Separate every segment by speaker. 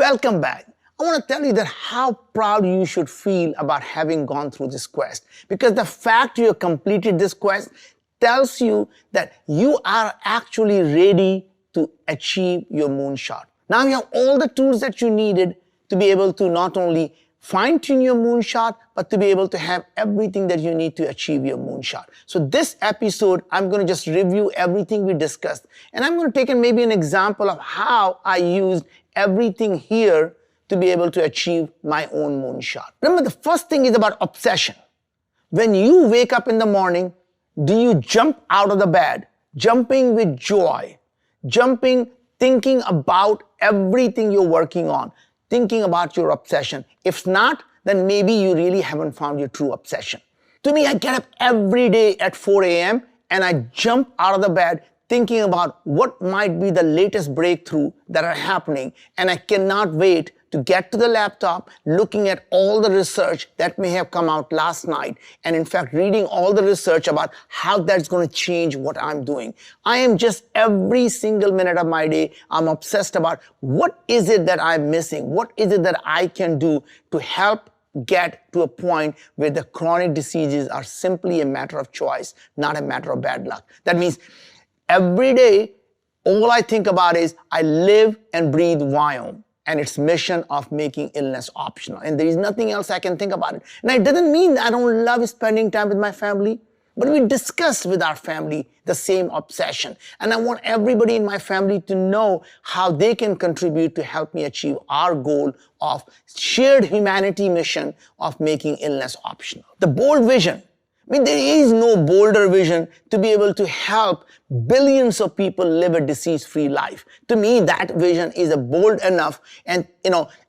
Speaker 1: Welcome back. I want to tell you that how proud you should feel about having gone through this quest, because the fact you have completed this quest tells you that you are actually ready to achieve your moonshot. Now you have all the tools that you needed to be able to not only fine-tune your moonshot, but to be able to have everything that you need to achieve your moonshot. So this episode, I'm going to just review everything we discussed, and I'm going to take maybe an example of how I used everything here to be able to achieve my own moonshot. Remember, the first thing is about obsession. When you wake up in the morning, do you jump out of the bed, jumping with joy, jumping, thinking about everything you're working on, thinking about your obsession? If not, then maybe you really haven't found your true obsession. To me, I get up every day at 4 a.m. and I jump out of the bed thinking about what might be the latest breakthrough that are happening, and I cannot wait to get to the laptop, looking at all the research that may have come out last night, and in fact reading all the research about how that's going to change what I'm doing. I am just every single minute of my day, I'm obsessed about what is it that I'm missing, what is it that I can do to help get to a point where the chronic diseases are simply a matter of choice, not a matter of bad luck. That means every day, all I think about is I live and breathe Viome and its mission of making illness optional. And there is nothing else I can think about it. Now, it doesn't mean that I don't love spending time with my family, but we discuss with our family the same obsession. And I want everybody in my family to know how they can contribute to help me achieve our goal of shared humanity mission of making illness optional. The bold vision. I mean, there is no bolder vision to be able to help billions of people live a disease-free life. To me, that vision is bold enough. And,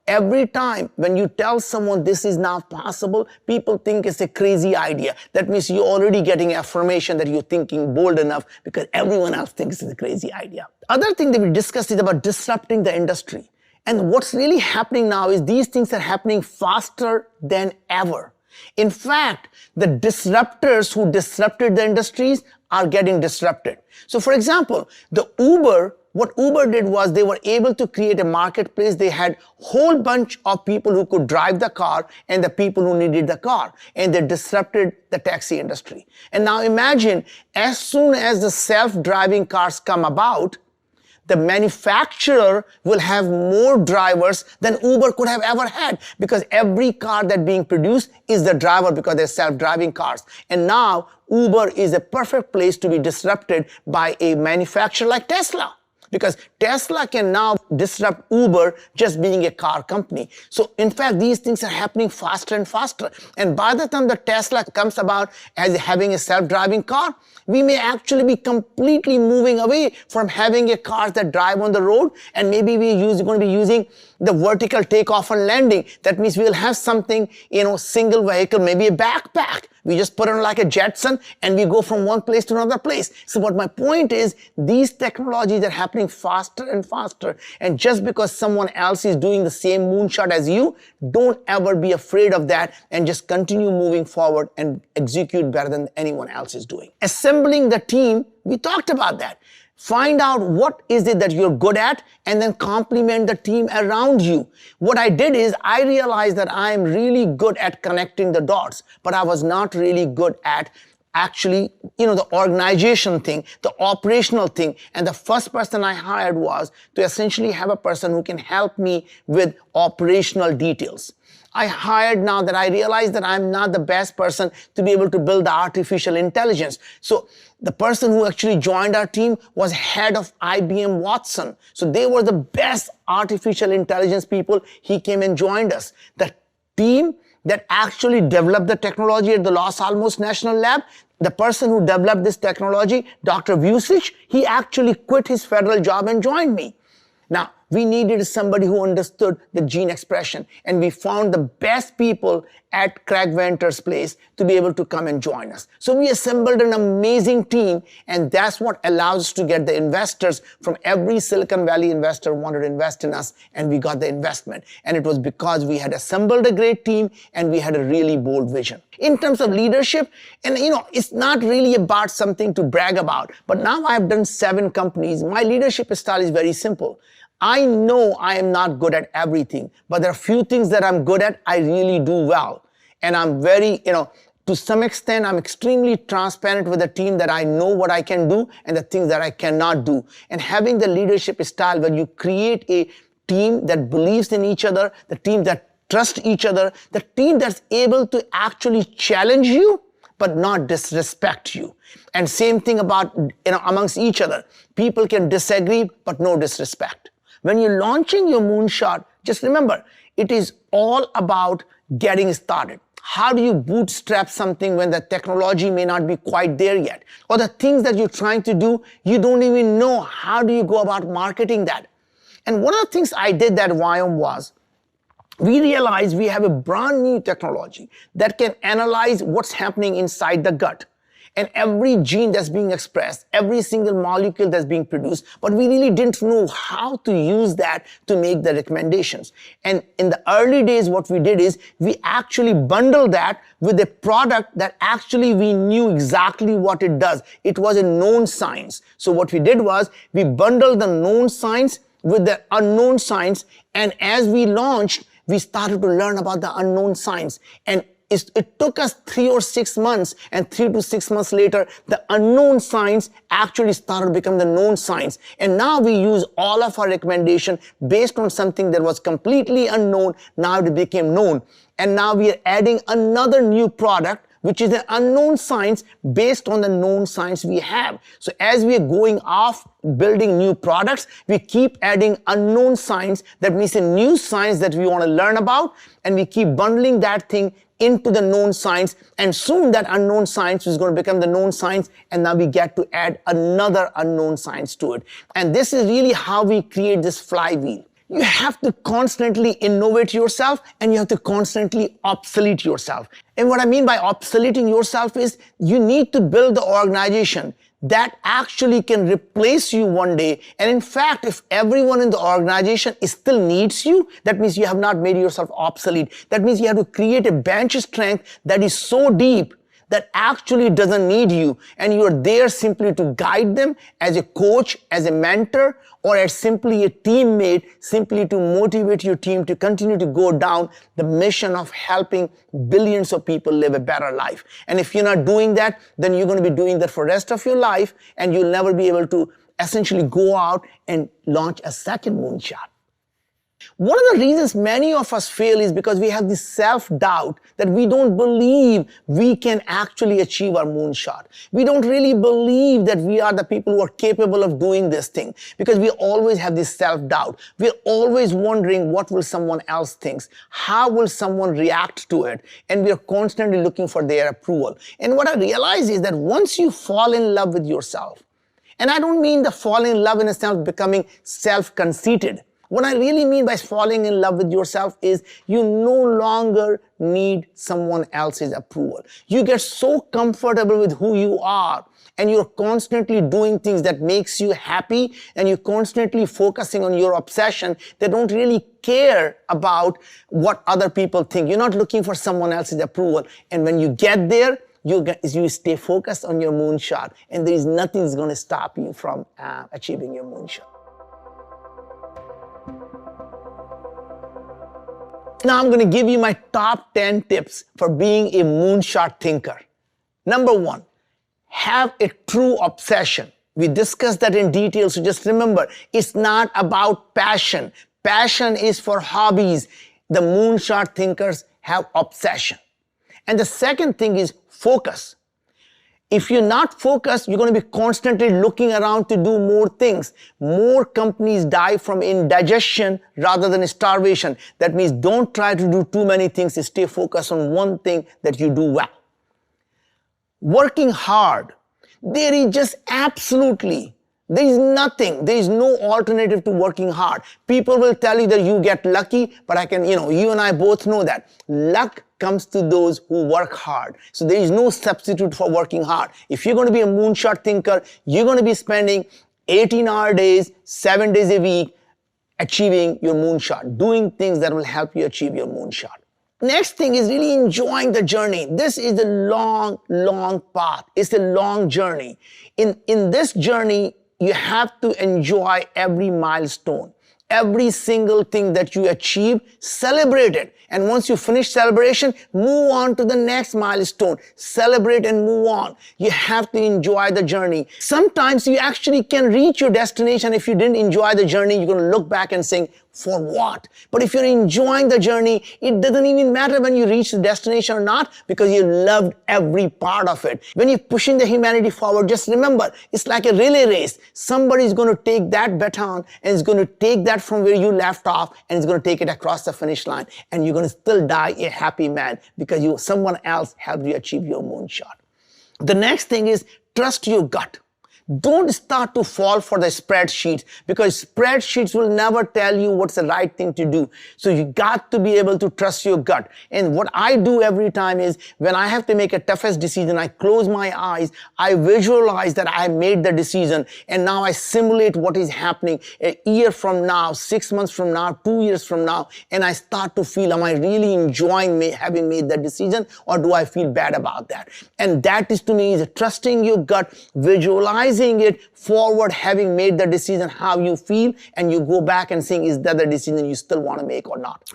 Speaker 1: every time when you tell someone this is not possible, people think it's a crazy idea. That means you're already getting affirmation that you're thinking bold enough because everyone else thinks it's a crazy idea. Other thing that we discussed is about disrupting the industry. And what's really happening now is these things are happening faster than ever. In fact, the disruptors who disrupted the industries are getting disrupted. So for example, what Uber did was they were able to create a marketplace. They had a whole bunch of people who could drive the car and the people who needed the car, and they disrupted the taxi industry. And now imagine, as soon as the self-driving cars come about, the manufacturer will have more drivers than Uber could have ever had, because every car that's being produced is the driver because they're self-driving cars. And now Uber is a perfect place to be disrupted by a manufacturer like Tesla, because Tesla can now disrupt Uber just being a car company. So in fact, these things are happening faster and faster. And by the time the Tesla comes about as having a self-driving car, we may actually be completely moving away from having a car that drive on the road, and maybe we're going to be using the vertical takeoff and landing. That means we'll have something, single vehicle, maybe a backpack. We just put on like a Jetson and we go from one place to another place. So what my point is, these technologies are happening faster and faster. And just because someone else is doing the same moonshot as you, don't ever be afraid of that, and just continue moving forward and execute better than anyone else is doing. Assembling the team, we talked about that. Find out what is it that you're good at and then complement the team around you. What I did is I realized that I am really good at connecting the dots, but I was not really good at actually, the organization thing, the operational thing. And the first person I hired was to essentially have a person who can help me with operational details. I hired now that I realized that I'm not the best person to be able to build the artificial intelligence. So the person who actually joined our team was head of IBM Watson. So they were the best artificial intelligence people. He came and joined us. The team that actually developed the technology at the Los Alamos National Lab, the person who developed this technology, Dr. Vucic, he actually quit his federal job and joined me. Now, we needed somebody who understood the gene expression, and we found the best people at Craig Venter's place to be able to come and join us. So we assembled an amazing team, and that's what allows us to get the investors from every Silicon Valley investor wanted to invest in us, and we got the investment. And it was because we had assembled a great team and we had a really bold vision. In terms of leadership, and it's not really about something to brag about, but now I've done 7 companies. My leadership style is very simple. I know I am not good at everything, but there are few things that I'm good at, I really do well. And I'm very, to some extent, I'm extremely transparent with the team that I know what I can do and the things that I cannot do. And having the leadership style where you create a team that believes in each other, the team that trusts each other, the team that's able to actually challenge you, but not disrespect you. And same thing about, amongst each other. People can disagree, but no disrespect. When you're launching your moonshot, just remember, it is all about getting started. How do you bootstrap something when the technology may not be quite there yet? Or the things that you're trying to do, you don't even know. How do you go about marketing that? And one of the things I did at Viome was, we realized we have a brand new technology that can analyze what's happening inside the gut. And every gene that's being expressed, every single molecule that's being produced, but we really didn't know how to use that to make the recommendations. And in the early days, what we did is we actually bundled that with a product that actually we knew exactly what it does. It was a known science. So what we did was we bundled the known science with the unknown science. And as we launched, we started to learn about the unknown science. And it took us 3 or 6 months, and 3 to 6 months later, the unknown science actually started to become the known science. And now we use all of our recommendation based on something that was completely unknown. Now it became known. And now we are adding another new product, which is an unknown science based on the known science we have. So as we are going off building new products, we keep adding unknown science. That means a new science that we want to learn about, and we keep bundling that thing into the known science, and soon that unknown science is going to become the known science, and now we get to add another unknown science to it. And this is really how we create this flywheel. You have to constantly innovate yourself, and you have to constantly obsolete yourself. And what I mean by obsoleting yourself is you need to build the organization that actually can replace you one day. And in fact, if everyone in the organization still needs you, that means you have not made yourself obsolete. That means you have to create a bench strength that is so deep that actually doesn't need you, and you're there simply to guide them as a coach, as a mentor, or as simply a teammate, simply to motivate your team to continue to go down the mission of helping billions of people live a better life. And if you're not doing that, then you're going to be doing that for the rest of your life, and you'll never be able to essentially go out and launch a second moonshot. One of the reasons many of us fail is because we have this self-doubt that we don't believe we can actually achieve our moonshot. We don't really believe that we are the people who are capable of doing this thing, because we always have this self-doubt. We're always wondering, what will someone else think? How will someone react to it? And we're constantly looking for their approval. And what I realize is that once you fall in love with yourself, and I don't mean the falling in love in a sense of becoming self-conceited. What I really mean by falling in love with yourself is you no longer need someone else's approval. You get so comfortable with who you are, and you're constantly doing things that makes you happy, and you're constantly focusing on your obsession that don't really care about what other people think. You're not looking for someone else's approval. And when you get there, you stay focused on your moonshot, and there is nothing that's going to stop you from achieving your moonshot. Now I'm going to give you my top 10 tips for being a moonshot thinker. Number 1, have a true obsession. We discussed that in detail, so just remember, it's not about passion. Passion is for hobbies. The moonshot thinkers have obsession. And the second thing is focus. If you're not focused, you're going to be constantly looking around to do more things. More companies die from indigestion rather than starvation. That means don't try to do too many things. Stay focused on one thing that you do well. Working hard. There is just absolutely, there is nothing, there is no alternative to working hard. People will tell you that you get lucky, but you and I both know that luck comes to those who work hard. So there is no substitute for working hard. If you're going to be a moonshot thinker, you're going to be spending 18-hour days, 7 days a week, achieving your moonshot, doing things that will help you achieve your moonshot. Next thing is really enjoying the journey. This is a long, long path. It's a long journey. In this journey, you have to enjoy every milestone. Every single thing that you achieve, celebrate it. And once you finish celebration, move on to the next milestone. Celebrate and move on. You have to enjoy the journey. Sometimes you actually can reach your destination. If you didn't enjoy the journey, you're going to look back and say, for what? But if you're enjoying the journey, it doesn't even matter when you reach the destination or not, because you loved every part of it. When you're pushing the humanity forward, just remember, it's like a relay race. Somebody's going to take that baton and is going to take that from where you left off and is going to take it across the finish line. And you're going to still die a happy man because someone else helped you achieve your moonshot. The next thing is trust your gut. Don't start to fall for the spreadsheets, because spreadsheets will never tell you what's the right thing to do. So you got to be able to trust your gut. And what I do every time is when I have to make a toughest decision, I close my eyes, I visualize that I made the decision, and now I simulate what is happening a year from now, 6 months from now, 2 years from now, and I start to feel, am I really enjoying having made that decision, or do I feel bad about that? And that is, to me, is trusting your gut, visualizing it forward, having made the decision, how you feel, and you go back and saying, is that the decision you still want to make or not?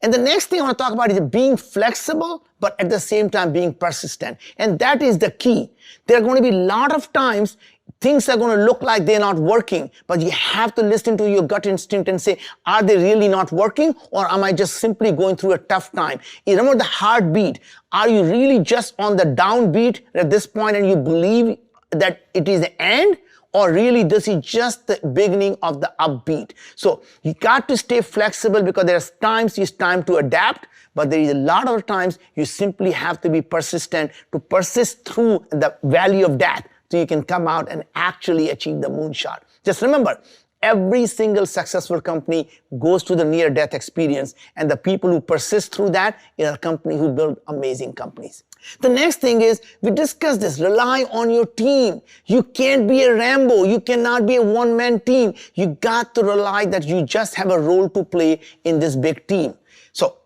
Speaker 1: And the next thing I want to talk about is being flexible, but at the same time being persistent. And that is the key. There are going to be a lot of times things are going to look like they're not working, but you have to listen to your gut instinct and say, are they really not working, or am I just simply going through a tough time? You remember the heartbeat. Are you really just on the downbeat at this point and you believe that it is the end, or really this is just the beginning of the upbeat? So you got to stay flexible, because there's times it's time to adapt, but there is a lot of times you simply have to be persistent, to persist through the valley of death so you can come out and actually achieve the moonshot. Just remember, every single successful company goes through the near-death experience, and the people who persist through that are a company who build amazing companies. The next thing is, we discussed this, rely on your team. You can't be a Rambo. You cannot be a one-man team. You got to rely that you just have a role to play in this big team. So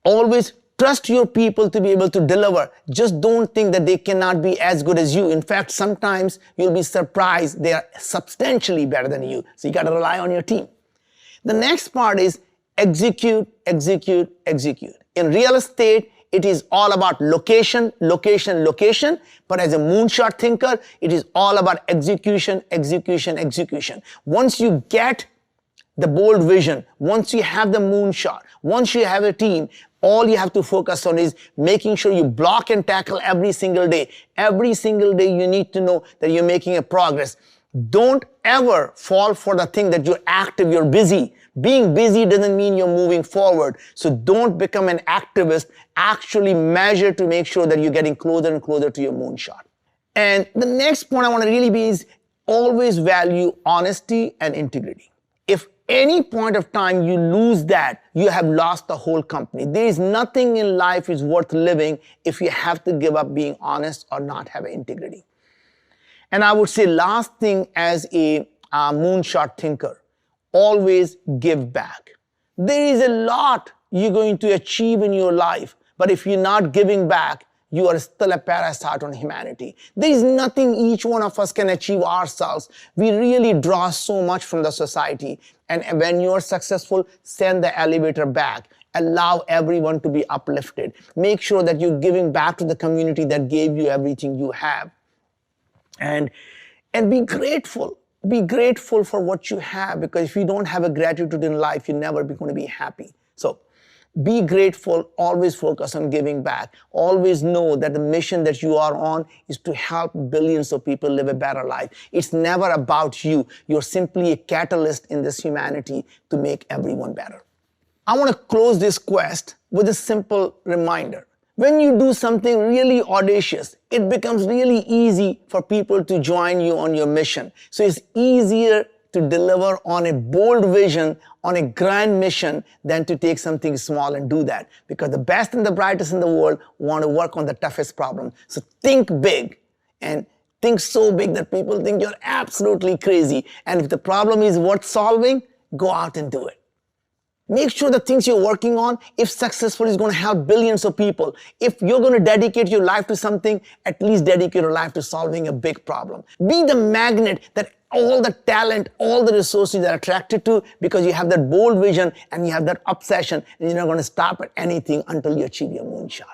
Speaker 1: always trust your people to be able to deliver. Just don't think that they cannot be as good as you. In fact, sometimes you'll be surprised they are substantially better than you. So you got to rely on your team. The next part is execute, execute, execute. In real estate, it is all about location, location, location. But as a moonshot thinker, it is all about execution, execution, execution. Once you get the bold vision, once you have the moonshot, once you have a team, all you have to focus on is making sure you block and tackle every single day. Every single day you need to know that you're making a progress. Don't ever fall for the thing that you're active, you're busy. Being busy doesn't mean you're moving forward. So don't become an activist. Actually measure to make sure that you're getting closer and closer to your moonshot. And the next point I want to really be is always value honesty and integrity. If any point of time you lose that, you have lost the whole company. There is nothing in life is worth living if you have to give up being honest or not have integrity. And I would say last thing, as a moonshot thinker, always give back. There is a lot you're going to achieve in your life, but if you're not giving back, you are still a parasite on humanity. There is nothing each one of us can achieve ourselves. We really draw so much from the society. And when you're successful, send the elevator back. Allow everyone to be uplifted. Make sure that you're giving back to the community that gave you everything you have. And be grateful. Be grateful for what you have, because if you don't have a gratitude in life, you're never going to be happy. So be grateful, always focus on giving back. Always know that the mission that you are on is to help billions of people live a better life. It's never about you. You're simply a catalyst in this humanity to make everyone better. I want to close this quest with a simple reminder. When you do something really audacious, it becomes really easy for people to join you on your mission. So it's easier to deliver on a bold vision, on a grand mission, than to take something small and do that. Because the best and the brightest in the world want to work on the toughest problem. So think big, and think so big that people think you're absolutely crazy. And if the problem is worth solving, go out and do it. Make sure the things you're working on, if successful, is going to help billions of people. If you're going to dedicate your life to something, at least dedicate your life to solving a big problem. Be the magnet that all the talent, all the resources that are attracted to, because you have that bold vision and you have that obsession, and you're not going to stop at anything until you achieve your moonshot.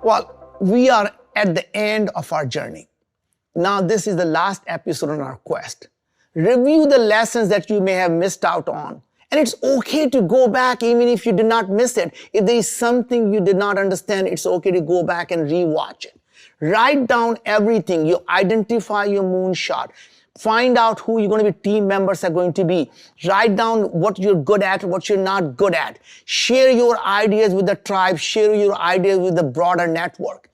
Speaker 1: Well, we are at the end of our journey. Now, this is the last episode on our quest. Review the lessons that you may have missed out on. And it's okay to go back even if you did not miss it. If there is something you did not understand, it's okay to go back and rewatch it. Write down everything. You identify your moonshot. Find out who you're going to be team members are going to be. Write down what you're good at, what you're not good at. Share your ideas with the tribe. Share your ideas with the broader network.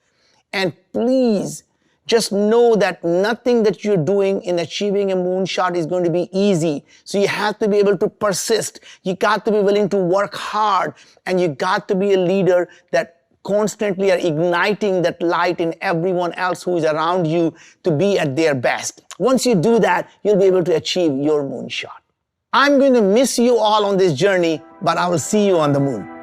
Speaker 1: And please, just know that nothing that you're doing in achieving a moonshot is going to be easy. So you have to be able to persist. You got to be willing to work hard, and you got to be a leader that constantly are igniting that light in everyone else who is around you to be at their best. Once you do that, you'll be able to achieve your moonshot. I'm going to miss you all on this journey, but I will see you on the moon.